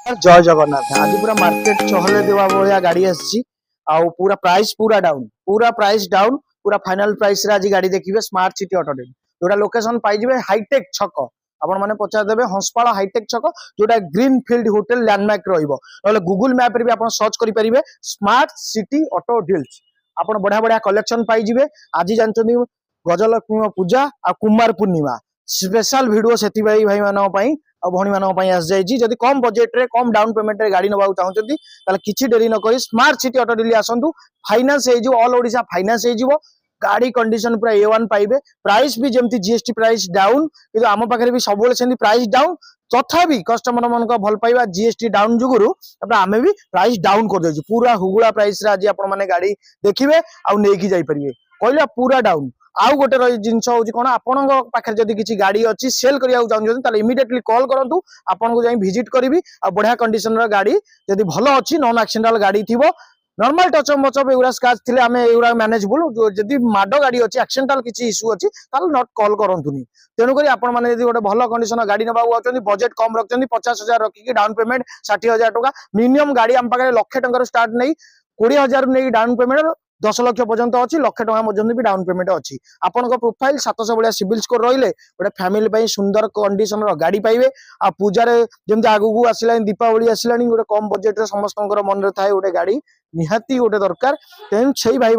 जय जगन्नाथ आज पूरा मार्केट चहले देवा भाया गाड़ी आसी पूरा प्राइस डाउन पूरा फाइनल प्राइस रे आज गाड़ी देखिए स्मार्ट सिटी ऑटो डील जोटा लोकेशन पाइबे हाईटेक छक आपण मैंने पचार देबे हंसपाल हाईटेक छक जोटा ग्रीन फील्ड होटल लैंडमार्क रहिबो नले गूगल मैप रे भी आपण सर्च करि परिबे स्मार्ट सिटी ऑटो डील्स आपण बढ़िया बढ़िया कलेक्शन पाई जिवे आज जानचोनी गजलक्ष्मी पूजा आ कुमार पूर्णिमा स्पेशल वीडियो सेति भाई मानन पई और भौणी मानन पई आस जाईची जदी कम बजेट रे कम डाउन पेमेंट रे गाड़ी नबाउ चाहउछंती ताले किछि देरी न करी स्मार्ट सिटी ऑटो डील आसंतु फाइनेंस हे जो ऑल ओडिसा फाइनेंस हे जिवो गाड़ी कंडीशन पूरा A1 पाइबे प्राइस भी जेमती जीएसटी प्राइस डाउन किंतु आम पाखे भी सब सेमती प्राइस डाउन तथापि कस्टमर मन भल पाइबा जीएसटी डाउन जुगुरु आमे भी प्राइस डाउन कर देछि पूरा हुगुला प्राइस रे आज आपण माने गाड़ी देखिबे आ नेकी जाई परिबे कहला पूरा डाउन आउ गोटे जिनस हूँ कौन आपण पाखे जब किसी गाड़ी अच्छी सेल करने चाहिए इमिडिएटली कॉल करूँ आपन को जाई विजिट करी आ बढ़िया कंडीशन गाड़ी जब भल अच्छी नॉन एक्सीडेंटल गाड़ी थी नॉर्मल टचअप मचअप एगुड़ा स्क्रैच थे आम एगुड़ा मैनेजेबल जदि माड गाड़ी अच्छी एक्सीडेंटल किसी इश्यू अच्छी नॉट कॉल करतुनि तेणुक आपने गोटे भल कंडीशन गाड़ी नवाक बजेट कम रखते 50,000 रखिकी डाउन पेमेंट 60,000 टका मिनिमम गाड़ी आम पाखे लक्षे टकर स्टार्ट नहीं 20,000 नहीं डाउन पेमेंट 10 लाख पर्यंत अच्छी लक्षे टका पर्यंत भी डाउन पेमेंट अच्छी आपण प्रोफाइल 700 भाया सिविल स्कोर रही गोटे फैमिली सुंदर कंडीशन गाड़ी पाइबे आ पूजा जमी आगू आसला दीपावली आसला गोटे कम बजेट रे समस्त मन थाए गोटे गाड़ी निहाती गोटे दरकार तेणु से भाई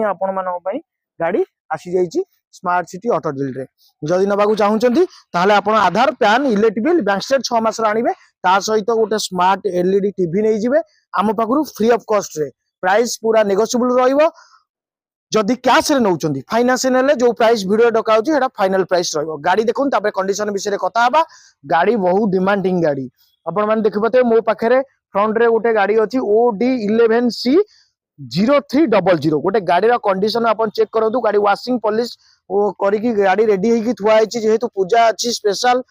आपण मान गाड़ी आसी जाइए स्मार्ट सिटी ऑटो डील रे जदि नबाकू चाहूचंती ताहले आपण Aadhaar PAN electric bill bank state 6 मास आनिबे ता सहित गोटे स्मार्ट एलईडी टीवी नहीं जिवे आम पाखरु फ्री ऑफ कॉस्ट रे प्राइस पूरा नेगोशिएबल रहिबो जदि कैश रे नउचंती फाइनेंस नेले जो प्राइस वीडियो डकाउची हेडा फाइनल प्राइस रहिबो गाड़ी देखुन ताबे कंडीशन विषय रे कथा हबा गाड़ी बहुत डिमांडिंग गाड़ी आपण माने देखिबते मो पाखरे फ्रंट रे गोटे गाड़ी अछि OD11C 0300 गोटे गाड़ी कंडीशन अपन चेक करंतु गाड़ी वाशिंग पॉलिश करिकी गाड़ी रेडी हेकी थुआ आइची जेहेतु पूजा अच्छी स्पेशल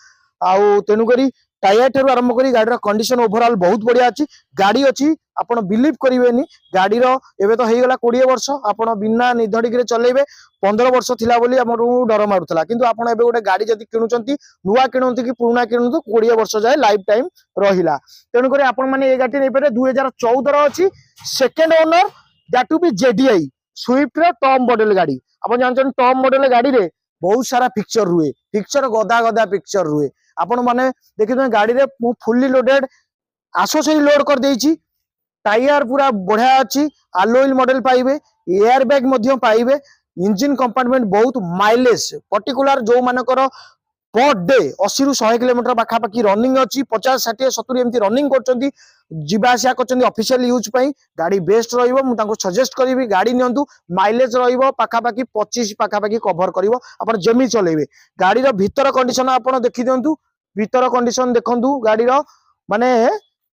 आउ तेनु करी टायर ठू आरंभ करी गाड़ी कंडीशन ओवरऑल बहुत बढ़िया अच्छी गाड़ी अच्छी आपण बिलीव करेनि गाड़ी एबे तो हेगला 20 वर्ष आपण बिना निधड़िक चलेबे 15 वर्ष थिला बोली हमर डर मारुतला किंतु आपण एबे गोटे गाड़ी जदी किनुचंती नुआ किनुंती कि पुराना किनुंतु 20 वर्ष जाए लाइफ टाइम रहिला तेनु करी आपण माने ए गाड़ी नै पारे 2014 रो अछि second owner that to be ZDI Swift रो टॉप मॉडल गाड़ी आपण जानछन टॉप मॉडल गाड़ी रे बहुत सारा पिक्चर रुए पिक्चर गदा गदा पिक्चर रुए आपण माने देखियो गाड़ी रे फुल्ली लोडेड आसोसरी लोड कर देइची टायर पूरा बढ़िया अच्छी आलोइल मॉडल पाइबे एयर बैग मध्य पाइबे इंजिन कंपार्टमेंट बहुत माइलेज पर्टिकुलर जो मानकर पर डे 80 रु 100 किलोमीटर पाखापाखि रनिंग अच्छी 50 60 70 एमती रनिंग करचंती जीवासिया करचंती ऑफिशियल यूज पई गाड़ी बेस्ट रहिबो मु तांको सजेस्ट करिवि गाड़ी नियंतु माइलेज रहिबो पाखापाखि 25 पाखापाखि कवर करिवो आपण जेमी चलेबे गाड़ी रो भीतर कंडीशन आपण देखि दियंतु भीतर कंडीशन देखंतु गाड़ी रो माने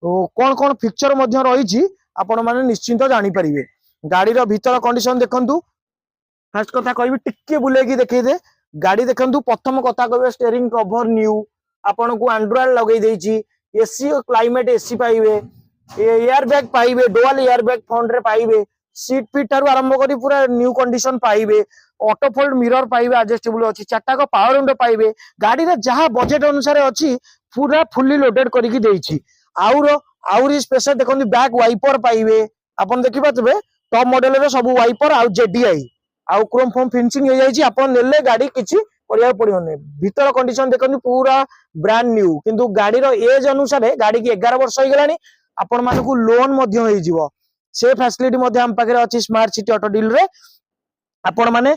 कौन कौन पिक्चर मध्य रही आपण माने निश्चिंत जानी परिबे गाड़ी रो भीतर कंडीशन देखंतु फर्स्ट कथा कहबी टिक्के बुलेकी देखै दे गाड़ी देखंतु प्रथम कथा कहबे स्टीयरिंग कवर न्यू आपण को एंड्रॉइड लगै देछि एसी क्लाइमेट एसी पाइबे एयर बैग पाइबे डुअल एयर बैग फ्रंट रे पाइबे सीट फिट थारु आरंभ करी पूरा न्यू कंडीशन पाइबे ऑटो फोल्ड मिरर पाइबे एडजस्टेबल अछि चारटा को पावर विंडो पाइबे गाड़ी रे जहां बजेट अनुसार अछि पूरा फुल्ली लोडेड करिकि देछि आउरी स्पेशल देखो बैक वाइपर पाइबे आपन देखि पातबे टॉप मॉडल रे सब वाइपर आउ जेडीआई आउ क्रोम फोम फिनिशिंग हो जाइछि आपन नेले गाड़ी किछि करिया पड़ियोने भीतर कंडीशन देखो पूरा ब्रांड न्यू किंतु गाड़ी रो एज अनुसार गाड़ी की 11 वर्ष हो गलानी आपन मानकु लोन मध्य होई जिवो से फैसिलिटी मध्य हम पाखरे अछि स्मार्ट सिटी ऑटो डील रे आपण माने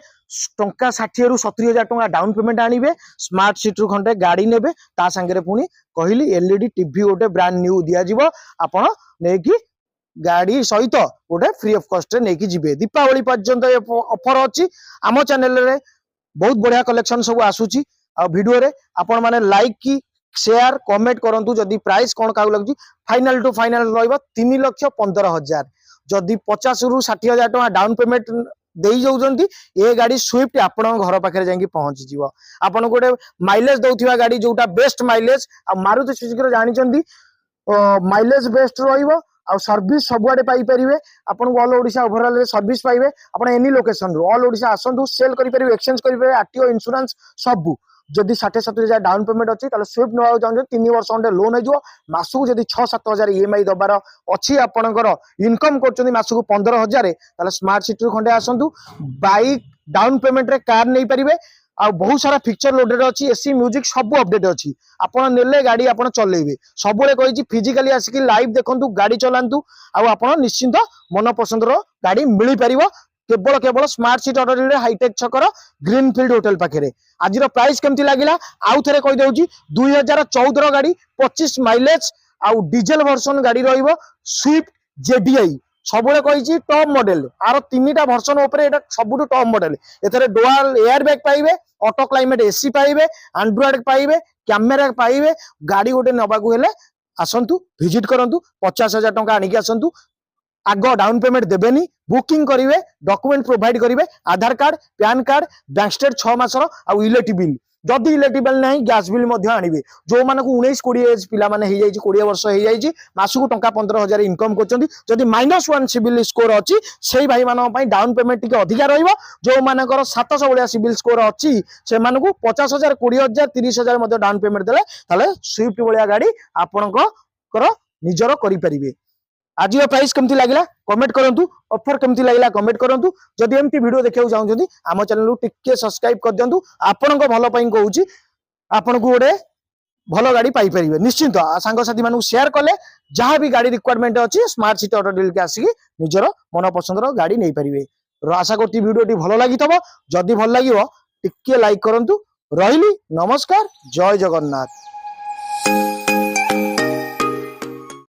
टंका 60 रु 70,000 टंका डाउन पेमेंट आनिबे स्मार्ट सिटी रु खंडे गाड़ी नेबे ता संगे पुनी कहली एलईडी टीवी गोटे ब्रांड न्यू दिया जिवो आपण नेकी गाड़ी सहित गोटे फ्री ऑफ कॉस्ट रे नेकी जिबे दीपावली पर्यंत ऑफर अछि आमो चैनल रे बहुत बढ़िया कलेक्शन सब आसुची आ वीडियो रे आपण माने लाइक की शेयर कमेंट करंतु जदी प्राइस कोन काउ लगजी फाइनल टू फाइनल रहइबो 3,15,000 जदी 50 रु 60,000 टका डाउन पेमेंट देई जाउजंती ए गाड़ी स्विफ्ट आपण घर पाखे जाई पहुंची जीवो आपण गोटे माइलेज दउथिबा गाड़ी जोटा बेस्ट माइलेज आ मारुति सुजुकी रो जानिचंती माइलेज बेस्ट रहिबो आ सर्विस सबुआडे पाई परिबे आपण ऑल ओडिसा ओवरऑल रे सर्विस पाइबे आपण एनी लोकेशन रो ऑल ओडिसा आसंतु सेल करि परिबे एक्सचेंज करि परिबे आरटीओ इंश्योरेंस सब जदि 60-70 डाउन पेमेंट अच्छी स्विफ्ट ना चाहिए 3 वर्ष खंडे लोन हो मासक जब 6-7 हजार EMI दबार अच्छी आपंकर इनकम कर मासक 15,000 स्मार्ट सिटी खंडे आसतु बाइक डाउन पेमेंट रे कार नहीं पारे आ बहुत सारा फीचर लोडेड अच्छी एसी म्यूजिक सब अपडेट अच्छी आपन नेले गाड़ी आपन चलेबे सबुले कहि फिजिकली आसिक लाइव देखंतु गाड़ी चलांतु आ निश्चिंत मन पसंद गाड़ी मिल पारिबो केवल केवल स्मार्ट सिटी ऑटो हाईटेक छकर ग्रीनफील्ड होटल पाखे आज प्राइस केमती लगिला आउ थे कही दउची 2014 गाड़ी 25 माइलेज आउ डीजल वर्सन गाड़ी रहिबो स्विफ्ट जेडीआई सबुले कही टॉप मॉडल आर 3टा वर्सन सबुठ टॉप मॉडल एथरे डुअल एयर बैग पाइबे ऑटो क्लाइमेट एसी पाइबे एंड्रॉइड पाइबे कैमेरा पाइबे गाड़ी गोटे नबाकू हेले आसंतु विजिट करंतु 50,000 टंका आनिक आसंतु आग डाउन पेमेंट देबेनी बुकिंग करेंगे डॉक्यूमेंट प्रोवाइड करेंगे Aadhaar card PAN card bank state 6 मासर आउ इलेक्ट्रिक बिल जदि इलेक्ट्रिक बिल ना गैस बिल आनिबे जो मानक 19-20 एज पिला माने हो 20 वर्ष हो मासक टंका 15,000 इनकम कर -1 सिविल स्कोर अच्छी से भाई मानी डाउन पेमेंट टी अधिका रही जो मानकर 700 भाया सिविल स्कोर अच्छी से 50,000 20,000 30,000 डाउन पेमेंट देले स्विफ्ट भाया गाड़ी आपणकर निजर करें आज प्राइस केमती लगिला कमेंट करंतु ऑफर केमती लगिला कमेंट करंतु जदि एमती वीडियो देखियो चाहउछंती आम चैनल टिके सब्सक्राइब कर दियंतु आपन को भलो पई कहूची आपन को गोटे भलो गाड़ी पाई परिबे निश्चिंत सांग साथी मानु शेयर कले जहां भी गाड़ी रिक्वायरमेंट अछि स्मार्ट सिटी ऑटो डील के आसी निजर मन पसंद रो गाड़ी नै परिबे आशा करती वीडियो टी भलो लागितबो जदि भलो लागिवो टिके लाइक करंतु रहिली नमस्कार जय जगन्नाथ।